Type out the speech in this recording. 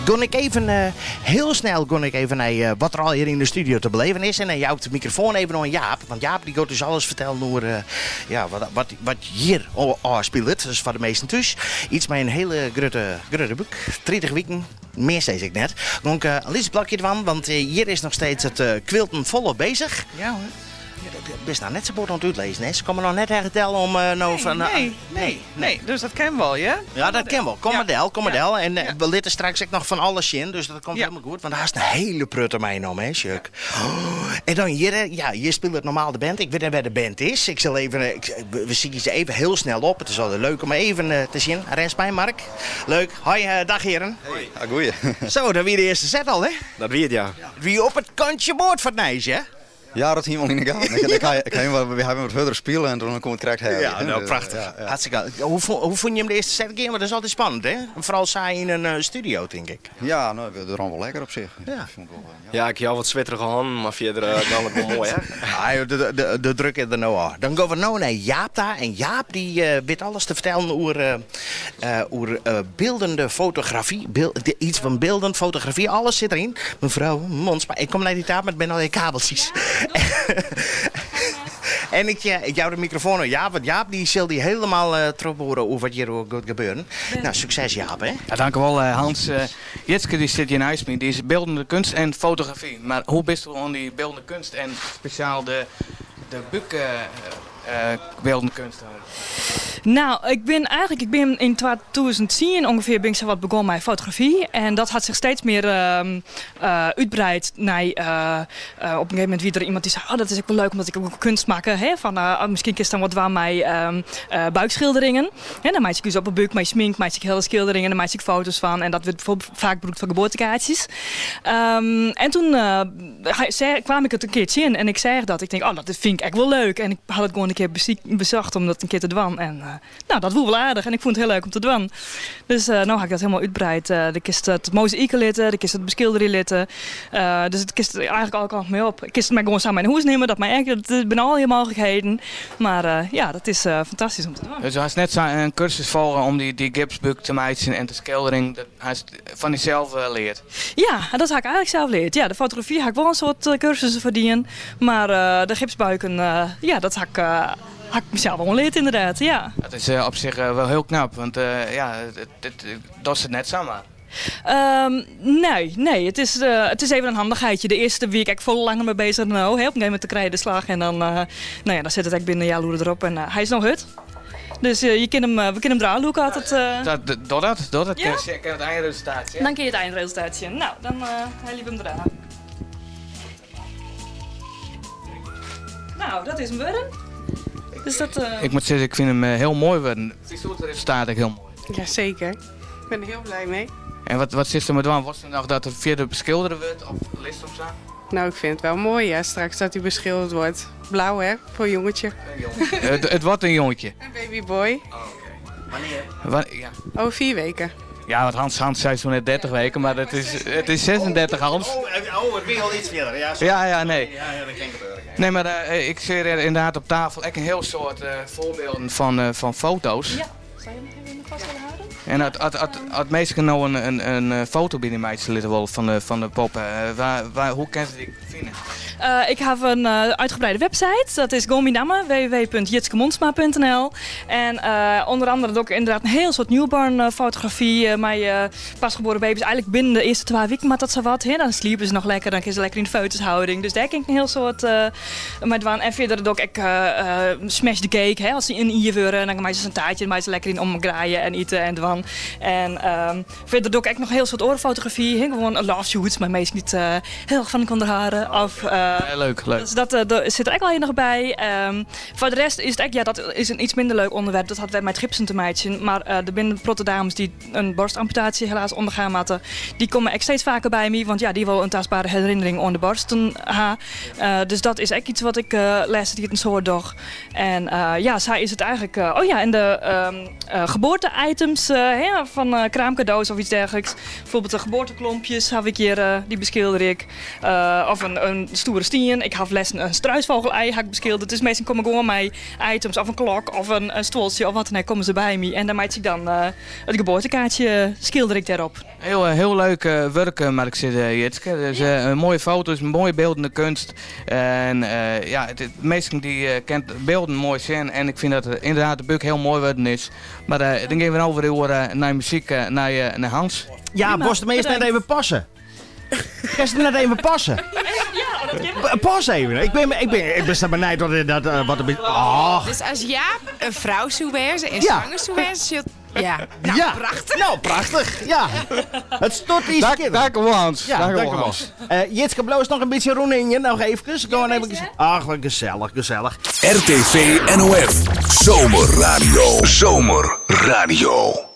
Gon ik even heel snel naar wat er al hier in de studio te beleven is. En jou op de microfoon even aan Jaap. Want Jaap die gaat dus alles vertellen over wat hier speelt. Dus voor de meesten thuis. Iets met een hele grote boek. 30 weken. Meer steeds ik net. Gon ik een licht blokje ervan. Want hier is nog steeds het quilten volop bezig. Ja hoor. Best nou net zo bord aan het uitlezen, hè? Ze komen nog net hertellen om Nee, dus dat kennen we wel, ja? Ja, dat ken wel. Kom maar del. En we litten straks ook nog van alles in, dus dat komt helemaal goed. Want daar is een hele prutter meegenomen, hè, Chuck. En dan hier, hier speelt het normaal de band. Ik weet niet waar de band is. Ik zal even, we zien ze even heel snel op. Het is wel leuk om even te zien. Rens bij Mark. Leuk. Hoi, dag heren. Hoi. Goeie. Zo, dan weer de eerste set al, hè? Dat weet ja. Wie op het kantje boord van het Nijs, hè? Ja, dat helemaal niet gaan. We hebben wat verder spelen en dan komt het correct. Ja, nou, prachtig. Ja. Hartstikke. Hoe vond je hem de eerste set keer? Maar dat is altijd spannend, hè? Vooral saai in een studio, denk ik. Ja, nou, we doen wel lekker op zich. Ja, ja ik heb wat zwitterige handen, maar verder dan het wel mooi, hè? Ja, de druk is er nou al. Dan gaan we nou naar Jaap daar. En Jaap die weet alles te vertellen over beeldende fotografie. Iets van beeldend fotografie. Alles zit erin. Mevrouw Mons, maar ik kom naar die tafel met ben al die kabeltjes. En ik jou de microfoon aan Jaap, want Jaap die zal die helemaal troep horen over wat hier gaat gebeuren. Nou, succes Jaap, hè? Ja, dank u wel Hans. Jitske die zit hier naast me, die is beeldende kunst en fotografie. Maar hoe bist u aan die beeldende kunst en speciaal de boek beeldende kunst houden? Nou, ik ben in 2010 ongeveer ben ik zo wat begonnen met fotografie. En dat had zich steeds meer uitbreid naar op een gegeven moment wie er iemand die zei, oh dat is ook wel leuk omdat ik ook kunst maak. Hè, van misschien kist dan wat waar mij buikschilderingen. En dan maak ik dus op een buik, mijn smink, maak ik hele schilderingen, dan maak ik foto's van. En dat werd bijvoorbeeld vaak gebruikt voor geboortekaartjes. En toen kwam ik het een keertje in en ik zei dat. Ik denk, oh dat vind ik echt wel leuk. En ik had het gewoon een keer bezocht om dat een keer te doen. En nou, dat voelde wel aardig en ik vond het heel leuk om te doen. Dus nu ga ik dat helemaal uitbreid. De kist het mozaïeken litten, de kist het beschilderen litten. Dus het kist eigenlijk alle kanten mee op. Ik kist het mij gewoon samen in huis nemen, dat ben al je mogelijkheden. Maar ja, dat is fantastisch om te doen. Dus hij is net een cursus volgen om die gipsbuk te maken en de schildering, dat hij van zichzelf leert. Ja, dat had ik eigenlijk zelf geleerd. Ja, de fotografie had ik wel een soort cursussen verdienen. Maar de gipsbuiken, ja, dat had ik mezelf wel geleerd inderdaad, ja. Dat is op zich wel heel knap, want dat is het net samen. Nee, het is even een handigheidje. De eerste week ik vol langer mee bezig dan nou. Op een gegeven moment krijg je de slag en dan, dan zit het echt binnen een jaar loer erop en hij is nog hut. Dus we kunnen hem draaien, hoe gaat het? Door dat. Ja? Ik ken het eindresultaat. Ja? Dan ken je het eindresultaat. Nou, dan hij liep hem eraan. Nou, dat is hem worden. Dus dat, Ik moet zeggen, ik vind hem heel mooi worden. Het resultaat is heel mooi. Jazeker, ik ben er heel blij mee. En wat zit er met aan? Was er nog dat er verder beschilderen wordt of list of zo? Nou, ik vind het wel mooi, ja, straks dat hij beschilderd wordt. Blauw, hè, voor een jongetje. Het wordt een jongetje. Een babyboy. Oh, wanneer? Ja. Over 4 weken. Ja, want Hans zei zo net 30 weken, maar het is 36 Hans. Het weer al iets verder. Ja, nee. Ja, dat kan gebeuren. Nee, maar ik zie er inderdaad op tafel echt een heel soort voorbeelden van foto's. Ja, zou je hem even vast willen houden? En had meestal nou een foto binnen mij wel van de poppen. Hoe kan ze die vinden? Ik heb een uitgebreide website, dat is Gominama, www.jitskemonsma.nl. En onder andere ook inderdaad een heel soort newborn fotografie. Mijn pasgeboren baby's eigenlijk binnen de eerste 2 weken, maar dat zo wat. Hè? Dan sliepen ze nog lekker, dan kunnen ze lekker in de foto's-houding. Dus daar kan ik een heel soort met doen. En verder ook smash the cake, hè? Als ze in hier willen, dan maken ze een taartje, dan maken ze lekker in omgraaien en eten en doen. En verder ook nog een heel soort orenfotografie, hè? Gewoon een love shoots, maar meestal niet heel erg van de haren. Of, leuk. Dus dat zit er ook al hier nog bij. Voor de rest is het echt, ja, dat is een iets minder leuk onderwerp. Dat had wij met gipsen te maken. Maar er binnen protte dames die een borstamputatie helaas ondergaan moeten, die komen echt steeds vaker bij me. Want ja, die wil een tastbare herinnering aan de borsten hebben. Dus dat is echt iets wat ik les die het een soort dag. En ja, zij is het eigenlijk. En de geboorte-items van kraamcadeaus of iets dergelijks. Bijvoorbeeld de geboorteklompjes heb ik hier, die beschilder ik. Of een stoer stoere stien. Ik heb lessen een struisvogel-ei beschilderd. Dus meestal komen gewoon mij items of een klok of een stoeltje of wat dan ook, komen ze bij me. En dan maak ik dan het geboortekaartje schilder ik daarop. Heel leuk werk, maar ik zit Jitske. Dus mooie foto's, mooie beeldende kunst. En meesten die kent beelden mooi zijn. En ik vind dat inderdaad de buk heel mooi worden is. Maar dan gaan we over naar muziek, naar Hans. Ja, Bos de meest net even passen. Ga ze net even passen? Pas even. Ik ben sta benijd dat wat een beetje. Oh. Dus als Jaap een vrouw zou wezen en zwanger zou wezen, ja. Nou, ja. Prachtig. Nou, prachtig. Ja. Het stort iets kind. Dank u Hans. Ja, dank u Hans. Jitske Bloos nog een beetje roen in je. Nog even. Gewoon even. Ach, wat gezellig. RTV NOF. Zomerradio.